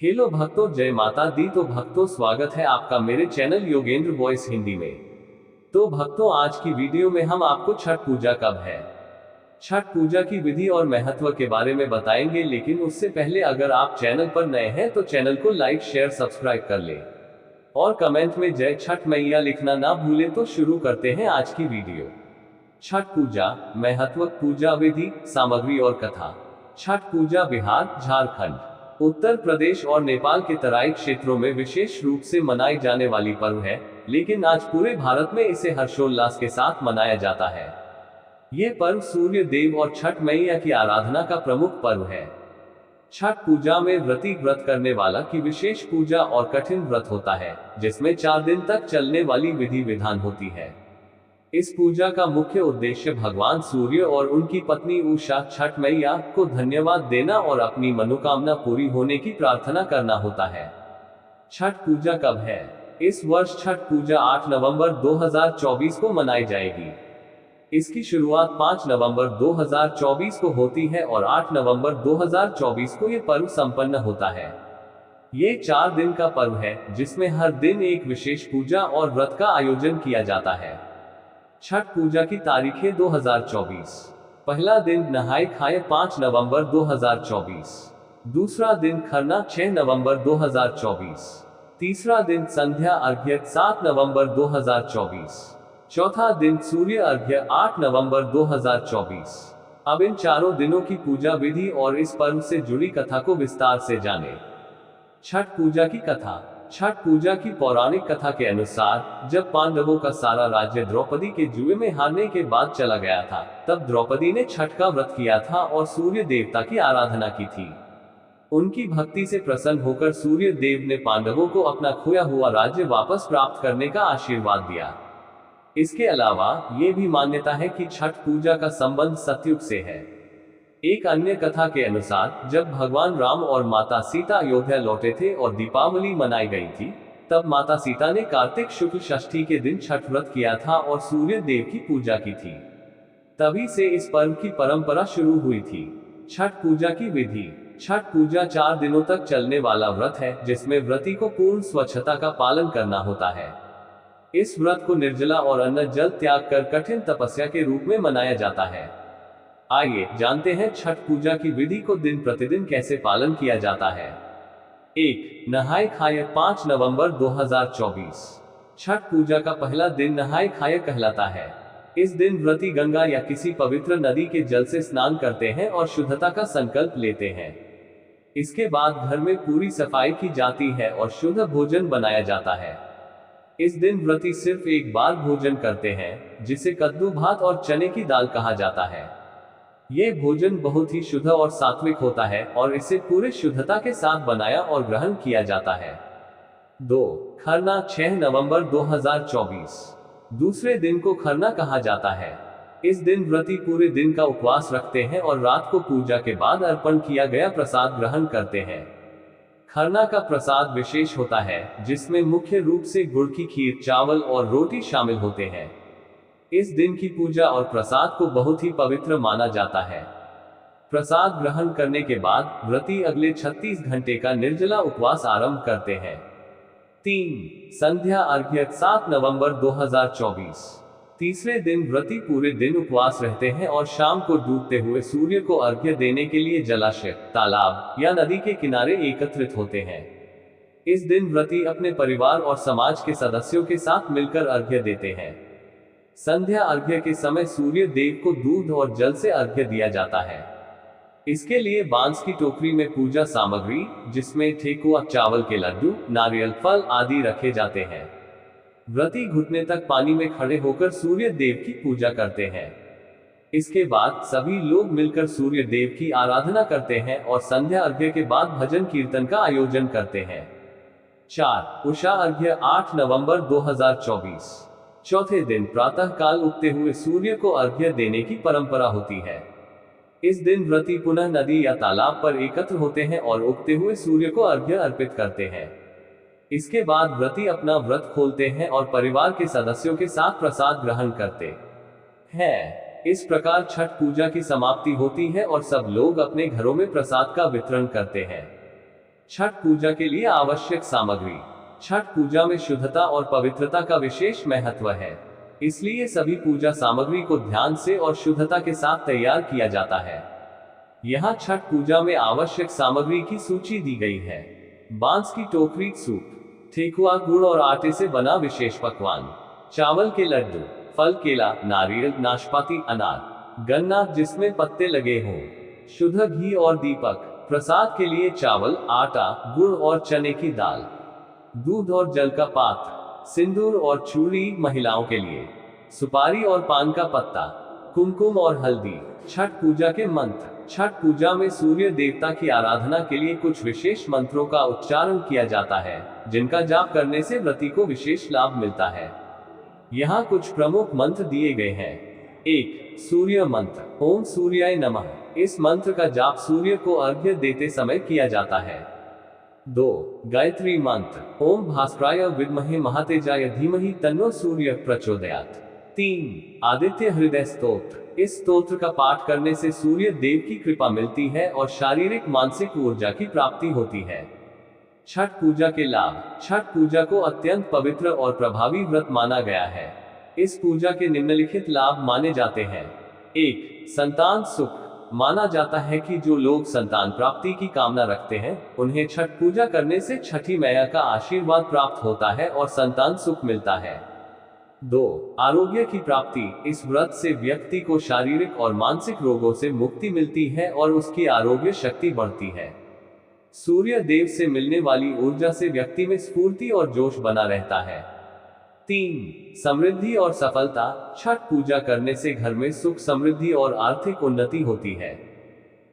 Hello भक्तों, जय माता दी। तो भक्तों, स्वागत है आपका मेरे चैनल योगेंद्र वॉइस हिंदी में। तो भक्तों, आज की वीडियो में हम आपको छठ पूजा कब है, छठ पूजा की विधि और महत्व के बारे में बताएंगे। लेकिन उससे पहले अगर आप चैनल पर नए हैं तो चैनल को लाइक शेयर सब्सक्राइब कर ले और कमेंट में जय छठ मैया लिखना ना भूलें। तो शुरू करते हैं आज की वीडियो। छठ पूजा महत्व, पूजा विधि, सामग्री और कथा। छठ पूजा बिहार, झारखंड, उत्तर प्रदेश और नेपाल के तराई क्षेत्रों में विशेष रूप से मनाई जाने वाली पर्व है, लेकिन आज पूरे भारत में इसे हर्षोल्लास के साथ मनाया जाता है। ये पर्व सूर्य देव और छठ मैया की आराधना का प्रमुख पर्व है। छठ पूजा में व्रती व्रत करने वाला की विशेष पूजा और कठिन व्रत होता है, जिसमें 4 दिन तक चलने वाली विधि विधान होती है। इस पूजा का मुख्य उद्देश्य भगवान सूर्य और उनकी पत्नी उषा छठ मैया को धन्यवाद देना और अपनी मनोकामना पूरी होने की प्रार्थना करना होता है। छठ पूजा कब है? इस वर्ष छठ पूजा 8 नवंबर 2024 को मनाई जाएगी। इसकी शुरुआत 5 नवंबर 2024 को होती है और 8 नवंबर 2024 को ये पर्व संपन्न होता है। ये 4 दिन का पर्व है, जिसमें हर दिन एक विशेष पूजा और व्रत का आयोजन किया जाता है। छठ पूजा की तारीखें 2024। पहला दिन नहाय खाए 5 नवंबर 2024। दूसरा दिन खरना 6 नवंबर 2024। तीसरा दिन संध्या अर्घ्य 7 नवंबर 2024। चौथा दिन सूर्य अर्घ्य 8 नवंबर 2024। अब इन चारों दिनों की पूजा विधि और इस पर्व से जुड़ी कथा को विस्तार से जानें। छठ पूजा की कथा। छठ पूजा की पौराणिक कथा के अनुसार, जब पांडवों का सारा राज्य द्रौपदी के जुए में हारने के बाद चला गया था, तब द्रौपदी ने छठ का व्रत किया था और सूर्य देवता की आराधना की थी। उनकी भक्ति से प्रसन्न होकर सूर्य देव ने पांडवों को अपना खोया हुआ राज्य वापस प्राप्त करने का आशीर्वाद दिया। इसके अलावा ये भी मान्यता है कि छठ पूजा का संबंध सतयुग से है। एक अन्य कथा के अनुसार, जब भगवान राम और माता सीता अयोध्या लौटे थे और दीपावली मनाई गई थी, तब माता सीता ने कार्तिक शुक्ल षष्ठी के दिन छठ व्रत किया था और सूर्य देव की पूजा की थी। तभी से इस पर्व की परंपरा शुरू हुई थी। छठ पूजा की विधि। छठ पूजा 4 दिनों तक चलने वाला व्रत है, जिसमें व्रती को पूर्ण स्वच्छता का पालन करना होता है। इस व्रत को निर्जला और अन्न जल त्याग कर कठिन तपस्या के रूप में मनाया जाता है। आइए जानते हैं छठ पूजा की विधि को दिन प्रतिदिन कैसे पालन किया जाता है। 1. नहाय खाय 5 नवंबर 2024। छठ पूजा का पहला दिन नहाय खाय कहलाता है। इस दिन व्रती गंगा या किसी पवित्र नदी के जल से स्नान करते हैं और शुद्धता का संकल्प लेते हैं। इसके बाद घर में पूरी सफाई की जाती है और शुद्ध भोजन बनाया जाता है। इस दिन व्रती सिर्फ एक बार भोजन करते हैं, जिसे कद्दू भात और चने की दाल कहा जाता है। ये भोजन बहुत ही शुद्ध और सात्विक होता है और इसे पूरे शुद्धता के साथ बनाया और ग्रहण किया जाता है। 2. खरना 6 नवंबर 2024। दूसरे दिन को खरना कहा जाता है। इस दिन व्रती पूरे दिन का उपवास रखते हैं और रात को पूजा के बाद अर्पण किया गया प्रसाद ग्रहण करते हैं। खरना का प्रसाद विशेष होता है, जिसमें मुख्य रूप से गुड़ की खीर, चावल और रोटी शामिल होते हैं। इस दिन की पूजा और प्रसाद को बहुत ही पवित्र माना जाता है। प्रसाद ग्रहण करने के बाद व्रती अगले 36 घंटे का निर्जला उपवास आरंभ करते हैं। 3. संध्या अर्घ्य 7 नवंबर 2024। तीसरे दिन व्रती पूरे दिन उपवास रहते हैं और शाम को डूबते हुए सूर्य को अर्घ्य देने के लिए जलाशय, तालाब या नदी के किनारे एकत्रित होते हैं। इस दिन व्रती अपने परिवार और समाज के सदस्यों के साथ मिलकर अर्घ्य देते हैं। संध्या अर्घ्य के समय सूर्य देव को दूध और जल से अर्घ्य दिया जाता है। इसके लिए बांस की टोकरी में पूजा सामग्री, जिसमें ठेकुआ, चावल के लड्डू, नारियल, फल आदि रखे जाते हैं। व्रती घुटने तक पानी में खड़े होकर सूर्य देव की पूजा करते हैं। इसके बाद सभी लोग मिलकर सूर्य देव की आराधना करते हैं और संध्या अर्घ्य के बाद भजन कीर्तन का आयोजन करते हैं। 4. उषा अर्घ्य 8 नवंबर 2024। चौथे दिन प्रातः काल उगते हुए सूर्य को अर्घ्य देने की परंपरा होती है। इस दिन व्रती पुनः नदी या तालाब पर एकत्र होते हैं और उगते हुए सूर्य को अर्घ्य अर्पित करते हैं। इसके बाद व्रती अपना व्रत खोलते हैं और परिवार के सदस्यों के साथ प्रसाद ग्रहण करते हैं। इस प्रकार छठ पूजा की समाप्ति होती है और सब लोग अपने घरों में प्रसाद का वितरण करते हैं। छठ पूजा के लिए आवश्यक सामग्री। छठ पूजा में शुद्धता और पवित्रता का विशेष महत्व है, इसलिए सभी पूजा सामग्री को ध्यान से और शुद्धता के साथ तैयार किया जाता है। यहाँ छठ पूजा में आवश्यक सामग्री की सूची दी गई है। बांस की टोकरी, सूप, ठेकुआ, गुड़ और आटे से बना विशेष पकवान, चावल के लड्डू, फल, केला, नारियल, नाशपाती, अनार, गन्ना जिसमें पत्ते लगे हों, शुद्ध घी और दीपक, प्रसाद के लिए चावल, आटा, गुड़ और चने की दाल, दूध और जल का पात्र, सिंदूर और चूड़ी महिलाओं के लिए, सुपारी और पान का पत्ता, कुमकुम और हल्दी। छठ पूजा के मंत्र। छठ पूजा में सूर्य देवता की आराधना के लिए कुछ विशेष मंत्रों का उच्चारण किया जाता है, जिनका जाप करने से व्रती को विशेष लाभ मिलता है। यहाँ कुछ प्रमुख मंत्र दिए गए हैं। 1. सूर्य मंत्र। ओम सूर्याय नमः। इस मंत्र का जाप सूर्य को अर्घ्य देते समय किया जाता है। 2. गायत्री मंत्र। ओम भास्कराय विद्महे महातेजाय धीमहि तन्नो सूर्य प्रचोदयात्। 3. आदित्य हृदय स्तोत्र। इस स्तोत्र का पाठ करने से सूर्य देव की कृपा मिलती है और शारीरिक मानसिक ऊर्जा की प्राप्ति होती है। छठ पूजा के लाभ। छठ पूजा को अत्यंत पवित्र और प्रभावी व्रत माना गया है। इस पूजा के निम्नलिखित लाभ माने जाते हैं। 1. संतान सुख। माना जाता है कि जो लोग संतान प्राप्ति की कामना रखते हैं, उन्हें छठ पूजा करने से छठी मैया का आशीर्वाद प्राप्त होता है और संतान सुख मिलता है। 2. आरोग्य की प्राप्ति। इस व्रत से व्यक्ति को शारीरिक और मानसिक रोगों से मुक्ति मिलती है और उसकी आरोग्य शक्ति बढ़ती है। सूर्य देव से मिलने वाली ऊर्जा से व्यक्ति में स्फूर्ति और जोश बना रहता है। 3. समृद्धि और सफलता। छठ पूजा करने से घर में सुख, समृद्धि और आर्थिक उन्नति होती है।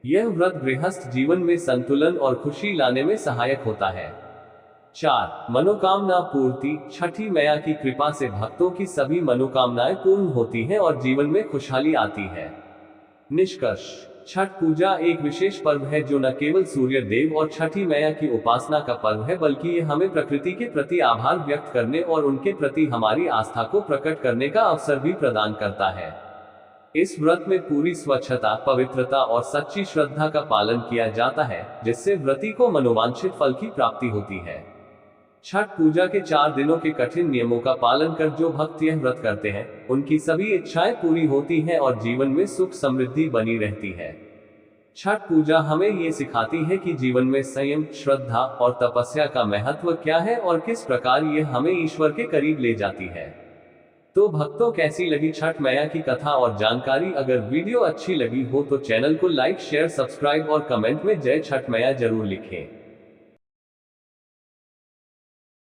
यह व्रत गृहस्थ जीवन में संतुलन और खुशी लाने में सहायक होता है। 4. मनोकामना पूर्ति। छठी मैया की कृपा से भक्तों की सभी मनोकामनाएं पूर्ण होती हैं और जीवन में खुशहाली आती है। निष्कर्ष। छठ पूजा एक विशेष पर्व है जो न केवल सूर्य देव और छठी मैया की उपासना का पर्व है, बल्कि ये हमें प्रकृति के प्रति आभार व्यक्त करने और उनके प्रति हमारी आस्था को प्रकट करने का अवसर भी प्रदान करता है। इस व्रत में पूरी स्वच्छता, पवित्रता और सच्ची श्रद्धा का पालन किया जाता है, जिससे व्रती को मनोवांछित फल की प्राप्ति होती है। छठ पूजा के 4 दिनों के कठिन नियमों का पालन कर जो भक्त यह व्रत करते हैं, उनकी सभी इच्छाएं पूरी होती हैं और जीवन में सुख समृद्धि बनी रहती है। छठ पूजा हमें ये सिखाती है कि जीवन में संयम, श्रद्धा और तपस्या का महत्व क्या है और किस प्रकार ये हमें ईश्वर के करीब ले जाती है। तो भक्तों, कैसी लगी छठ मैया की कथा और जानकारी? अगर वीडियो अच्छी लगी हो तो चैनल को लाइक, शेयर, सब्सक्राइब और कमेंट में जय छठ मैया जरूर लिखें।